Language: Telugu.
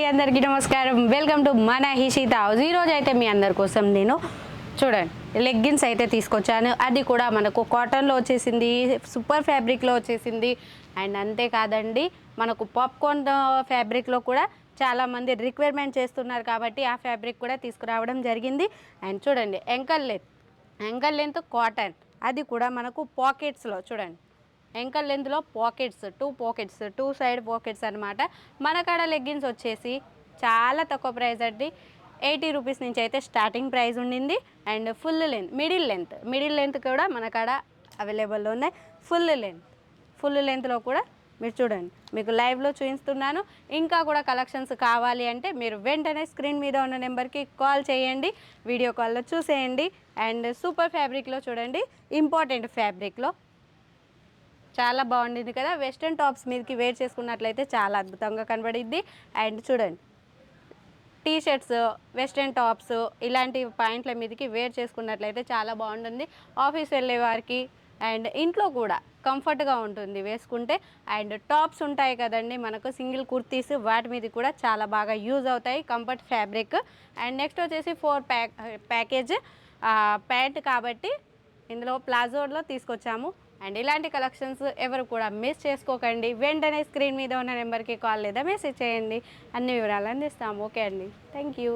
అందరికీ నమస్కారం. వెల్కమ్ టు మన హిషిత హౌస్. ఈరోజు అయితే మీ అందరి కోసం నేను చూడండి లెగ్గిన్స్ అయితే తీసుకొచ్చాను. అది కూడా మనకు కాటన్లో వచ్చేసింది, సూపర్ ఫ్యాబ్రిక్లో వచ్చేసింది. అండ్ అంతేకాదండి, మనకు పాప్కార్న్ ఫ్యాబ్రిక్లో కూడా చాలామంది రిక్వైర్మెంట్ చేస్తున్నారు కాబట్టి ఆ ఫ్యాబ్రిక్ కూడా తీసుకురావడం జరిగింది. అండ్ చూడండి యాంకల్ లెంత్ కాటన్, అది కూడా మనకు పాకెట్స్లో చూడండి. యాంకల్ లెంత్లో పాకెట్స్, టూ సైడ్ పాకెట్స్ అనమాట. మన కాడ లెగ్గిన్స్ వచ్చేసి చాలా తక్కువ ప్రైస్ అండి. 80 రూపీస్ నుంచి అయితే స్టార్టింగ్ ప్రైస్ ఉండింది. అండ్ మిడిల్ లెంత్ కూడా మన కాడ అవైలబుల్లో ఉన్నాయి. ఫుల్ లెంత్లో కూడా మీరు చూడండి, మీకు లైవ్లో చూపిస్తున్నాను. ఇంకా కూడా కలెక్షన్స్ కావాలి అంటే మీరు వెంటనే స్క్రీన్ మీద ఉన్న నెంబర్కి కాల్ చేయండి, వీడియో కాల్లో చూసేయండి. అండ్ సూపర్ ఫ్యాబ్రిక్లో చూడండి, ఇంపార్టెంట్ ఫ్యాబ్రిక్లో చాలా బాగుండింది కదా. వెస్ట్రన్ టాప్స్ మీదకి వేర్ చేసుకున్నట్లయితే చాలా అద్భుతంగా కనబడిద్ది. అండ్ చూడండి, టీ షర్ట్స్, వెస్ట్రన్ టాప్స్ ఇలాంటి పాయింట్ల మీదకి వేర్ చేసుకున్నట్లయితే చాలా బాగుంటుంది. ఆఫీస్ వెళ్ళే వారికి అండ్ ఇంట్లో కూడా కంఫర్ట్గా ఉంటుంది వేసుకుంటే. అండ్ టాప్స్ ఉంటాయి కదండి మనకు, సింగిల్ కుర్తీస్, వాటి మీద కూడా చాలా బాగా యూజ్ అవుతాయి. Comfort fabric. అండ్ నెక్స్ట్ వచ్చేసి 4 ప్యాకేజ్ ప్యాంట్ కాబట్టి ఇందులో ప్లాజోలో తీసుకొచ్చాము. అండ్ ఇలాంటి కలెక్షన్స్ ఎవరు కూడా మిస్ చేసుకోకండి. వెంటనే స్క్రీన్ మీద ఉన్న నెంబర్కి కాల్ లేదా మెసేజ్ చేయండి, అన్ని వివరాలు అందిస్తాము. ఓకే అండి, థ్యాంక్ యూ.